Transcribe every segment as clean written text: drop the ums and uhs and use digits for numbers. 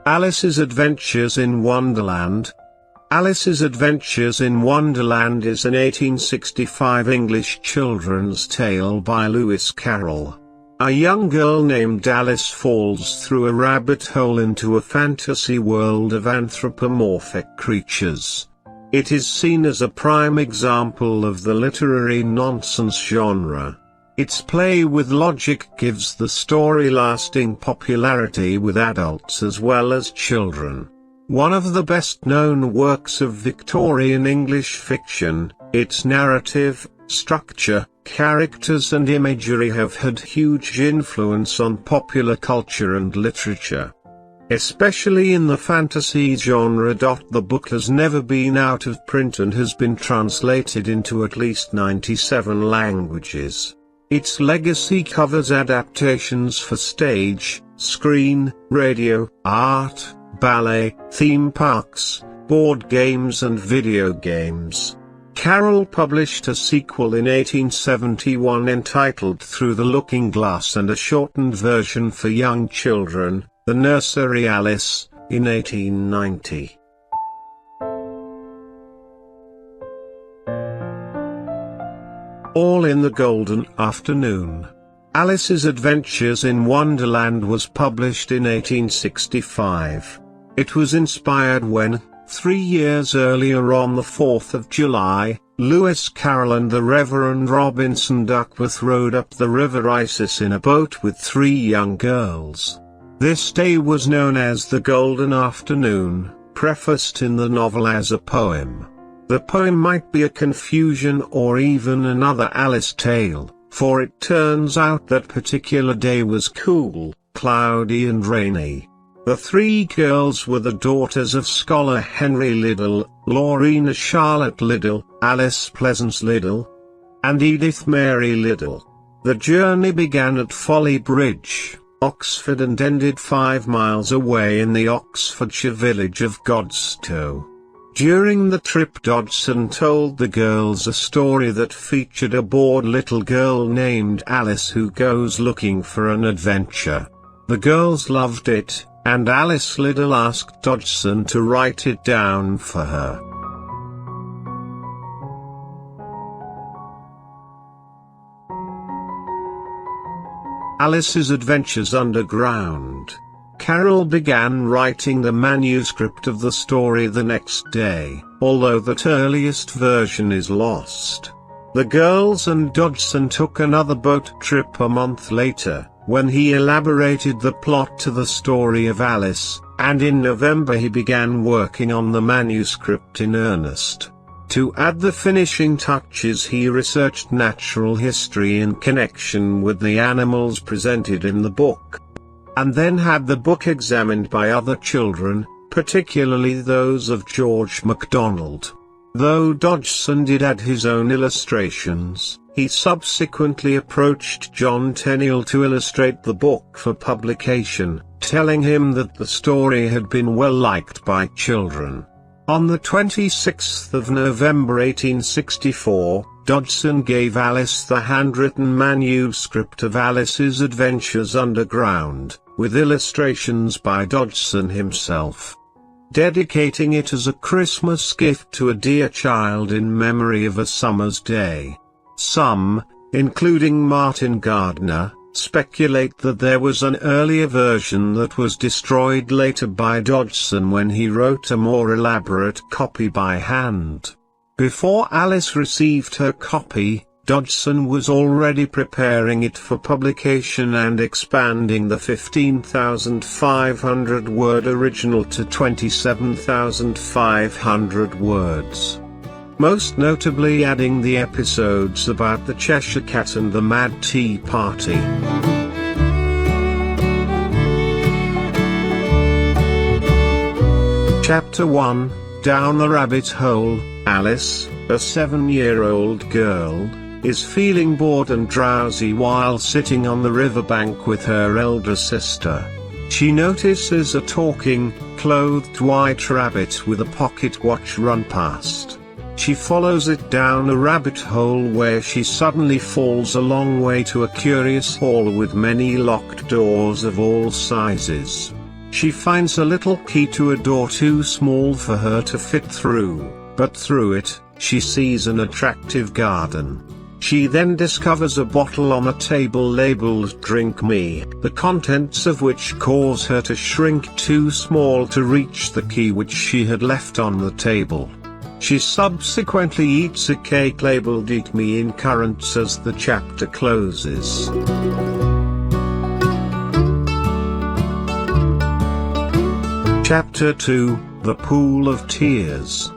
Alice's Adventures in Wonderland. Alice's Adventures in Wonderland is an 1865 English children's tale by Lewis Carroll. A young girl named Alice falls through a rabbit hole into a fantasy world of anthropomorphic creatures. It is seen as a prime example of the literary nonsense genre. Its play with logic gives the story lasting popularity with adults as well as children. One of the best-known works of Victorian English fiction, its narrative, structure, characters and imagery have had huge influence on popular culture and literature. Especially in the fantasy genre. The book has never been out of print and has been translated into at least 97 languages. Its legacy covers adaptations for stage, screen, radio, art, ballet, theme parks, board games and video games. Carroll published a sequel in 1871 entitled Through the Looking Glass and a shortened version for young children, The Nursery Alice, in 1890. All in the Golden Afternoon. Alice's Adventures in Wonderland was published in 1865. It was inspired when, 3 years earlier on the 4th of July, Lewis Carroll and the Reverend Robinson Duckworth rowed up the River Isis in a boat with 3 young girls. This day was known as the Golden Afternoon, prefaced in the novel as a poem. The poem might be a confusion or even another Alice tale, for it turns out that particular day was cool, cloudy and rainy. The 3 girls were the daughters of scholar Henry Liddell, Lorena Charlotte Liddell, Alice Pleasance Liddell, and Edith Mary Liddell. The journey began at Folly Bridge, Oxford and ended 5 miles away in the Oxfordshire village of Godstow. During the trip, Dodgson told the girls a story that featured a bored little girl named Alice who goes looking for an adventure. The girls loved it, and Alice Liddell asked Dodgson to write it down for her. Alice's Adventures Underground. Carroll began writing the manuscript of the story the next day, although that earliest version is lost. The girls and Dodgson took another boat trip a month later, when he elaborated the plot to the story of Alice, and in November he began working on the manuscript in earnest. To add the finishing touches, he researched natural history in connection with the animals presented in the book, and then had the book examined by other children, particularly those of George MacDonald. Though Dodgson did add his own illustrations, he subsequently approached John Tenniel to illustrate the book for publication, telling him that the story had been well liked by children. On the 26th of November 1864, Dodgson gave Alice the handwritten manuscript of Alice's Adventures Underground, with illustrations by Dodgson himself, dedicating it as a Christmas gift to a dear child in memory of a summer's day. Some, including Martin Gardner, speculate that there was an earlier version that was destroyed later by Dodgson when he wrote a more elaborate copy by hand. Before Alice received her copy, Dodgson was already preparing it for publication and expanding the 15,500-word original to 27,500 words. Most notably adding the episodes about the Cheshire Cat and the Mad Tea Party. Chapter 1, Down the Rabbit Hole. Alice, a 7-year-old girl, is feeling bored and drowsy while sitting on the riverbank with her elder sister. She notices a talking, clothed white rabbit with a pocket watch run past. She follows it down a rabbit hole where she suddenly falls a long way to a curious hall with many locked doors of all sizes. She finds a little key to a door too small for her to fit through, but through it, she sees an attractive garden. She then discovers a bottle on a table labeled "Drink Me," the contents of which cause her to shrink too small to reach the key which she had left on the table. She subsequently eats a cake labeled "Eat Me" in currants as the chapter closes. Chapter 2, The Pool of Tears.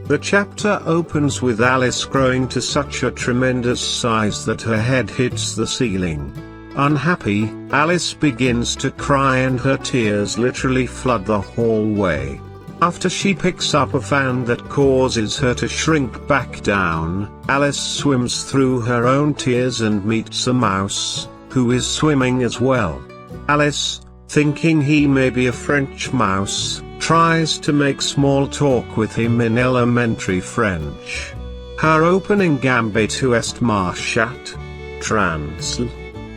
The chapter opens with Alice growing to such a tremendous size that her head hits the ceiling. Unhappy, Alice begins to cry and her tears literally flood the hallway. After she picks up a fan that causes her to shrink back down, Alice swims through her own tears and meets a mouse, who is swimming as well. Alice, thinking he may be a French mouse, tries to make small talk with him in elementary French. Her opening gambit "Où est ma chatte?" Transl.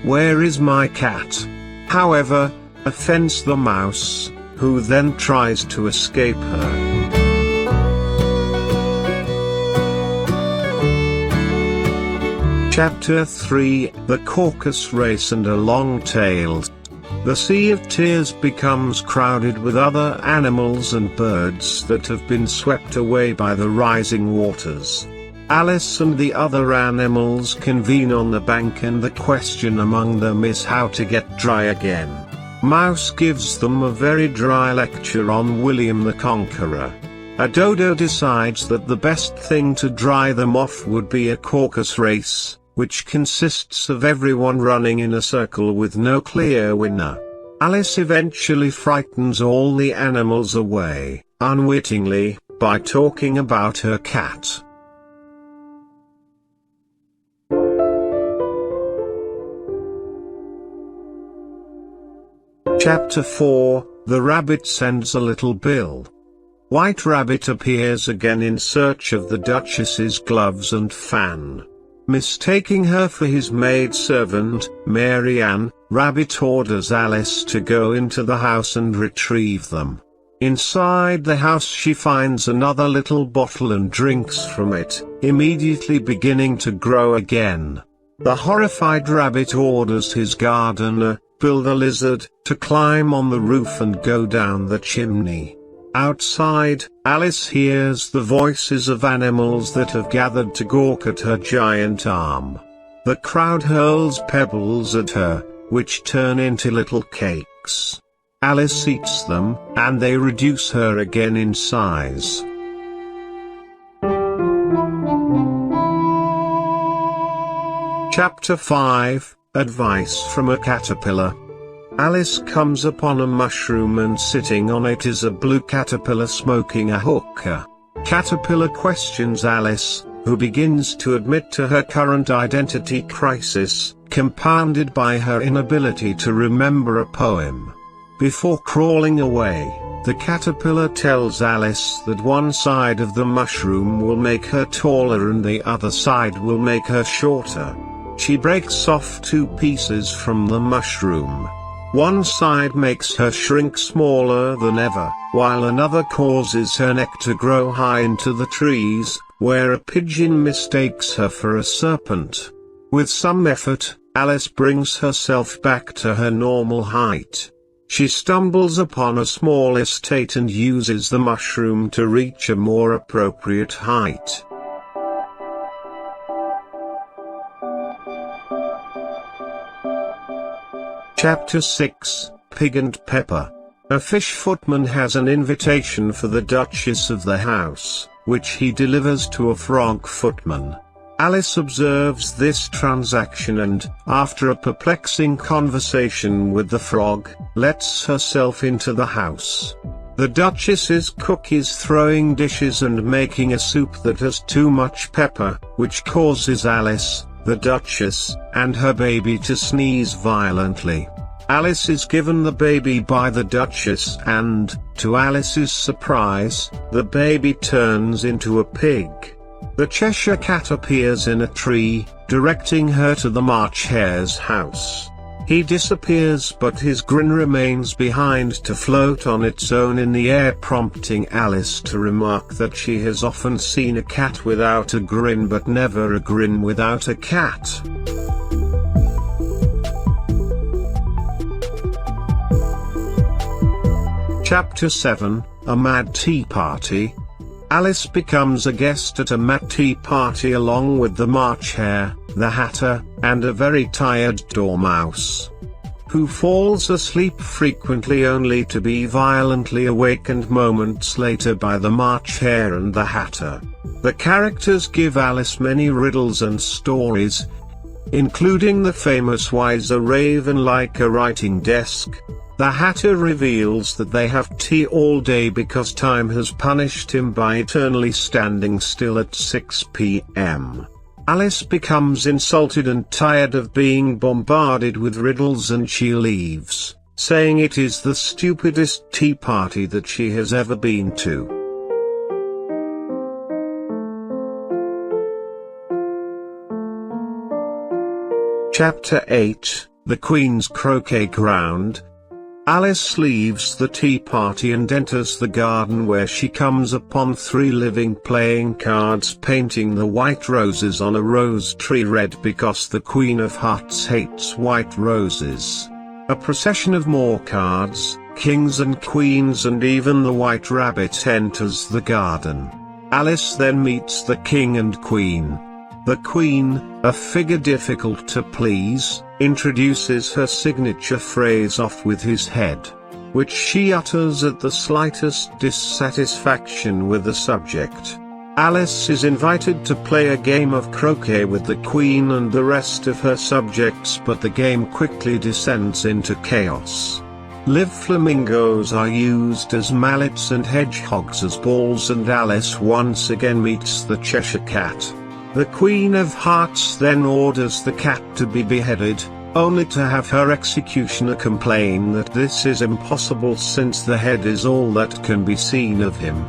Where is my cat? However, offends the mouse, who then tries to escape her. Chapter 3, The Caucus Race and a Long Tail. The Sea of Tears becomes crowded with other animals and birds that have been swept away by the rising waters. Alice and the other animals convene on the bank and the question among them is how to get dry again. Mouse gives them a very dry lecture on William the Conqueror. A dodo decides that the best thing to dry them off would be a caucus race, which consists of everyone running in a circle with no clear winner. Alice eventually frightens all the animals away, unwittingly, by talking about her cat. Chapter 4, The Rabbit Sends a Little Bill. White Rabbit appears again in search of the Duchess's gloves and fan. Mistaking her for his maidservant, Mary Ann, Rabbit orders Alice to go into the house and retrieve them. Inside the house she finds another little bottle and drinks from it, immediately beginning to grow again. The horrified Rabbit orders his gardener, Bill the Lizard, to climb on the roof and go down the chimney. Outside, Alice hears the voices of animals that have gathered to gawk at her giant arm. The crowd hurls pebbles at her, which turn into little cakes. Alice eats them, and they reduce her again in size. Chapter 5, Advice from a Caterpillar. Alice comes upon a mushroom and sitting on it is a blue caterpillar smoking a hookah. Caterpillar questions Alice, who begins to admit to her current identity crisis, compounded by her inability to remember a poem. Before crawling away, the caterpillar tells Alice that one side of the mushroom will make her taller and the other side will make her shorter. She breaks off 2 pieces from the mushroom. One side makes her shrink smaller than ever, while another causes her neck to grow high into the trees, where a pigeon mistakes her for a serpent. With some effort, Alice brings herself back to her normal height. She stumbles upon a small estate and uses the mushroom to reach a more appropriate height. Chapter 6, Pig and Pepper. A fish footman has an invitation for the Duchess of the house, which he delivers to a frog footman. Alice observes this transaction and, after a perplexing conversation with the frog, lets herself into the house. The Duchess's cook is throwing dishes and making a soup that has too much pepper, which causes Alice, the Duchess, and her baby to sneeze violently. Alice is given the baby by the Duchess and, to Alice's surprise, the baby turns into a pig. The Cheshire Cat appears in a tree, directing her to the March Hare's house. He disappears, but his grin remains behind to float on its own in the air, prompting Alice to remark that she has often seen a cat without a grin but never a grin without a cat. Chapter 7, A Mad Tea Party. Alice becomes a guest at a mad tea party along with the March Hare, the Hatter, and a very tired Dormouse, who falls asleep frequently only to be violently awakened moments later by the March Hare and the Hatter. The characters give Alice many riddles and stories, including the famous "Why is a raven like a writing desk?" The Hatter reveals that they have tea all day because time has punished him by eternally standing still at 6 p.m. Alice becomes insulted and tired of being bombarded with riddles, and she leaves, saying it is the stupidest tea party that she has ever been to. Chapter 8, The Queen's Croquet Ground. Alice leaves the tea party and enters the garden, where she comes upon 3 living playing cards painting the white roses on a rose tree red because the Queen of Hearts hates white roses. A procession of more cards, kings and queens, and even the white rabbit enters the garden. Alice then meets the king and queen. The queen, a figure difficult to please, introduces her signature phrase "off with his head," which she utters at the slightest dissatisfaction with the subject. Alice is invited to play a game of croquet with the queen and the rest of her subjects, but the game quickly descends into chaos. Live flamingos are used as mallets and hedgehogs as balls, and Alice once again meets the Cheshire Cat. The Queen of Hearts then orders the cat to be beheaded, only to have her executioner complain that this is impossible since the head is all that can be seen of him.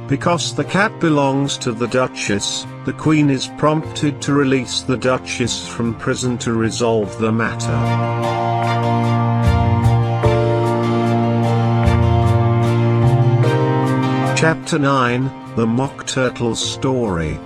Because the cat belongs to the Duchess, the Queen is prompted to release the Duchess from prison to resolve the matter. Chapter 9, The Mock Turtle Story.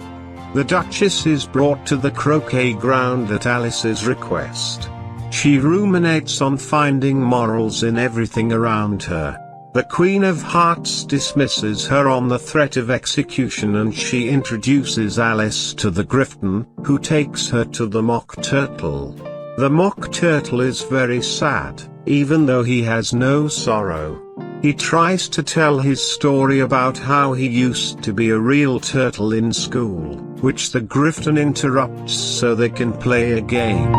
The Duchess is brought to the croquet ground at Alice's request. She ruminates on finding morals in everything around her. The Queen of Hearts dismisses her on the threat of execution, and she introduces Alice to the Griffin, who takes her to the Mock Turtle. The Mock Turtle is very sad, even though he has no sorrow. He tries to tell his story about how he used to be a real turtle in school, which the Griffin interrupts so they can play a game.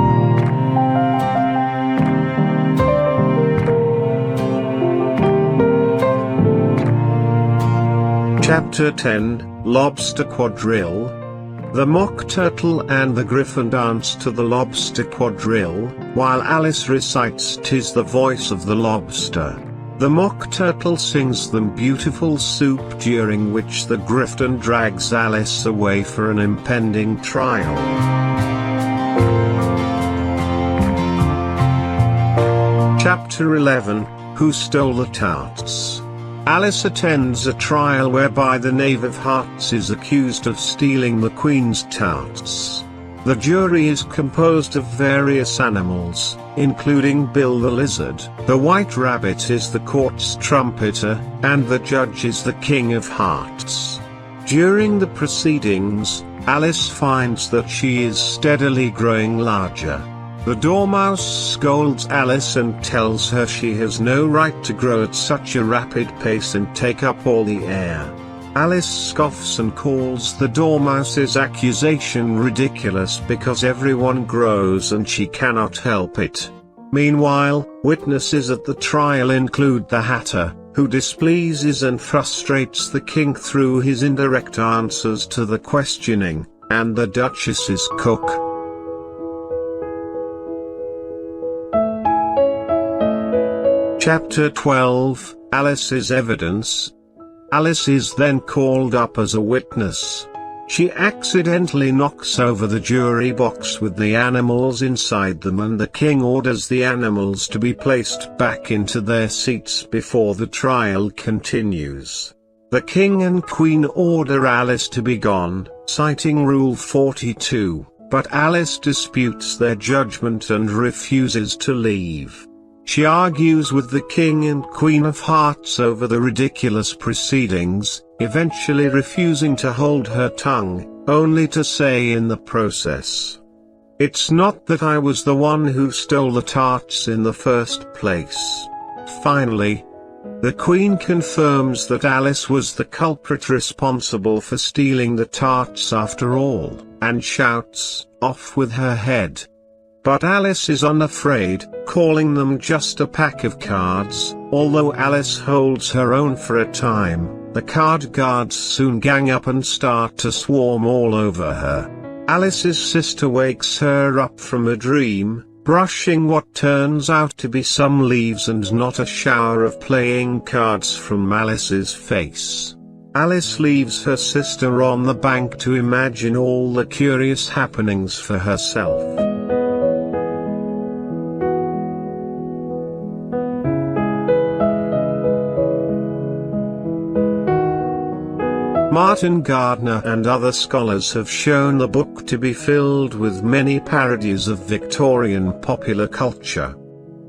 Chapter 10, Lobster Quadrille. The Mock Turtle and the Griffin dance to the Lobster Quadrille, while Alice recites "'Tis the voice of the lobster." The Mock Turtle sings them beautiful soup, during which the Griffin drags Alice away for an impending trial. Chapter 11, Who Stole the Tarts? Alice attends a trial whereby the Knave of Hearts is accused of stealing the Queen's tarts. The jury is composed of various animals, including Bill the Lizard. The White Rabbit is the court's trumpeter, and the judge is the King of Hearts. During the proceedings, Alice finds that she is steadily growing larger. The Dormouse scolds Alice and tells her she has no right to grow at such a rapid pace and take up all the air. Alice scoffs and calls the Dormouse's accusation ridiculous because everyone grows and she cannot help it. Meanwhile, witnesses at the trial include the Hatter, who displeases and frustrates the king through his indirect answers to the questioning, and the Duchess's cook. Chapter 12, Alice's Evidence. Alice is then called up as a witness. She accidentally knocks over the jury box with the animals inside them, and the king orders the animals to be placed back into their seats before the trial continues. The king and queen order Alice to be gone, citing Rule 42, but Alice disputes their judgment and refuses to leave. She argues with the King and Queen of Hearts over the ridiculous proceedings, eventually refusing to hold her tongue, only to say in the process, "It's not that I was the one who stole the tarts in the first place." Finally, the Queen confirms that Alice was the culprit responsible for stealing the tarts after all, and shouts, "Off with her head." But Alice is unafraid, calling them just a pack of cards. Although Alice holds her own for a time, the card guards soon gang up and start to swarm all over her. Alice's sister wakes her up from a dream, brushing what turns out to be some leaves and not a shower of playing cards from Alice's face. Alice leaves her sister on the bank to imagine all the curious happenings for herself. Martin Gardner and other scholars have shown the book to be filled with many parodies of Victorian popular culture,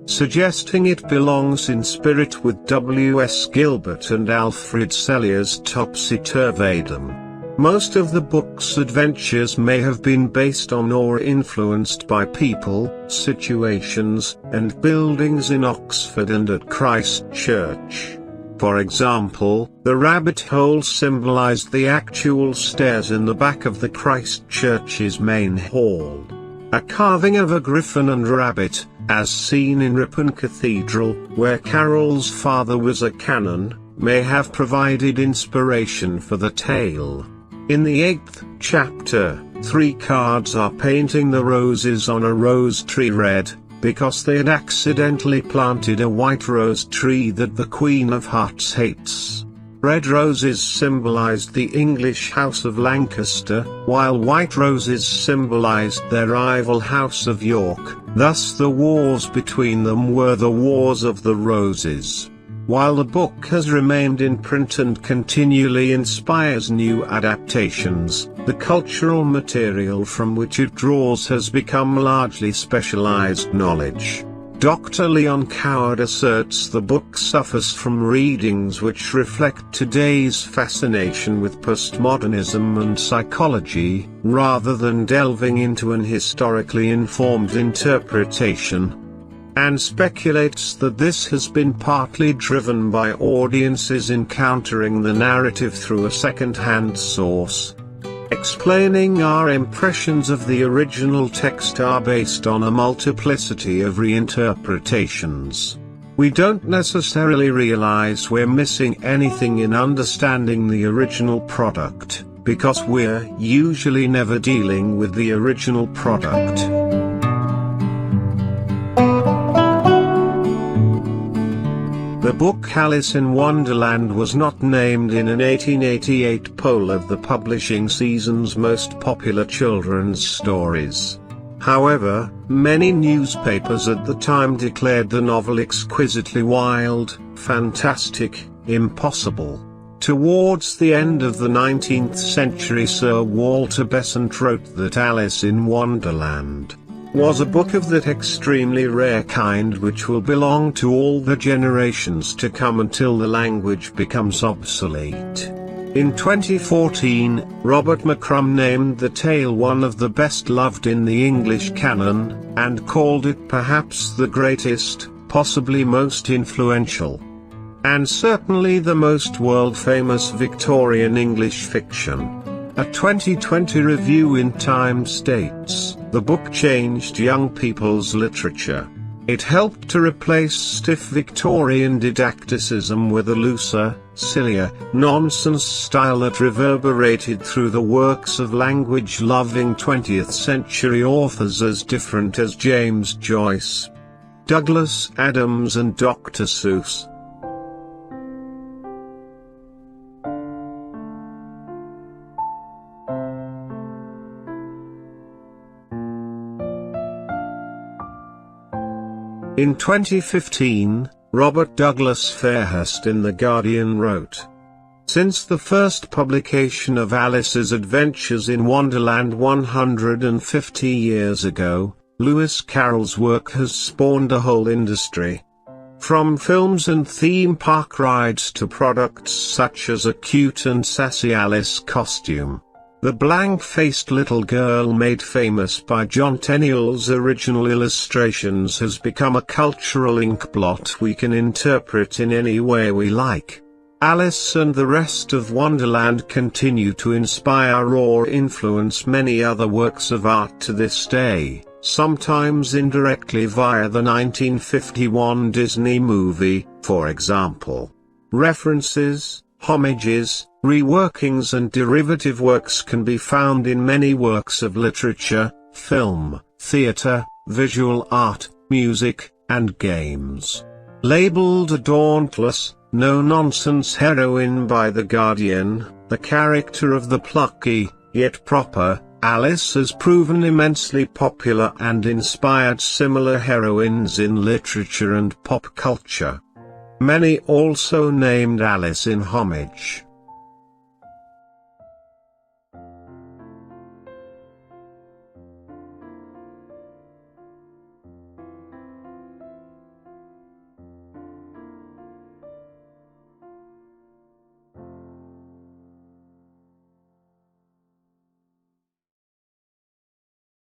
suggesting it belongs in spirit with W.S. Gilbert and Alfred Sellier's Topsy-Turvydom. Most of the book's adventures may have been based on or influenced by people, situations, and buildings in Oxford and at Christ Church. For example, the rabbit hole symbolized the actual stairs in the back of the Christ Church's main hall. A carving of a griffin and rabbit, as seen in Ripon Cathedral, where Carroll's father was a canon, may have provided inspiration for the tale. In the 8th chapter, 3 cards are painting the roses on a rose tree red, because they had accidentally planted a white rose tree that the Queen of Hearts hates. Red roses symbolized the English House of Lancaster, while white roses symbolized their rival House of York, thus the wars between them were the Wars of the Roses. While the book has remained in print and continually inspires new adaptations, the cultural material from which it draws has become largely specialized knowledge. Dr. Leon Coward asserts the book suffers from readings which reflect today's fascination with postmodernism and psychology, rather than delving into an historically informed interpretation, and speculates that this has been partly driven by audiences encountering the narrative through a second-hand source. Explaining our impressions of the original text are based on a multiplicity of reinterpretations. We don't necessarily realize we're missing anything in understanding the original product, because we're usually never dealing with the original product. The book Alice in Wonderland was not named in an 1888 poll of the publishing season's most popular children's stories. However, many newspapers at the time declared the novel exquisitely wild, fantastic, impossible. Towards the end of the 19th century, Sir Walter Besant wrote that Alice in Wonderland was a book of that extremely rare kind which will belong to all the generations to come until the language becomes obsolete. In 2014, Robert McCrum named the tale one of the best loved in the English canon, and called it perhaps the greatest, possibly most influential, and certainly the most world-famous Victorian English fiction. A 2020 review in Time states, the book changed young people's literature. It helped to replace stiff Victorian didacticism with a looser, sillier, nonsense style that reverberated through the works of language-loving 20th century authors as different as James Joyce, Douglas Adams and Dr. Seuss. In 2015, Robert Douglas Fairhurst in The Guardian wrote, "Since the first publication of Alice's Adventures in Wonderland 150 years ago, Lewis Carroll's work has spawned a whole industry. From films and theme park rides to products such as a cute and sassy Alice costume. The blank-faced little girl made famous by John Tenniel's original illustrations has become a cultural inkblot we can interpret in any way we like. Alice and the rest of Wonderland continue to inspire or influence many other works of art to this day, sometimes indirectly via the 1951 Disney movie, for example. References, homages, reworkings and derivative works can be found in many works of literature, film, theater, visual art, music, and games." Labeled a dauntless, no-nonsense heroine by The Guardian, the character of the plucky, yet proper, Alice has proven immensely popular and inspired similar heroines in literature and pop culture. Many also named Alice in homage.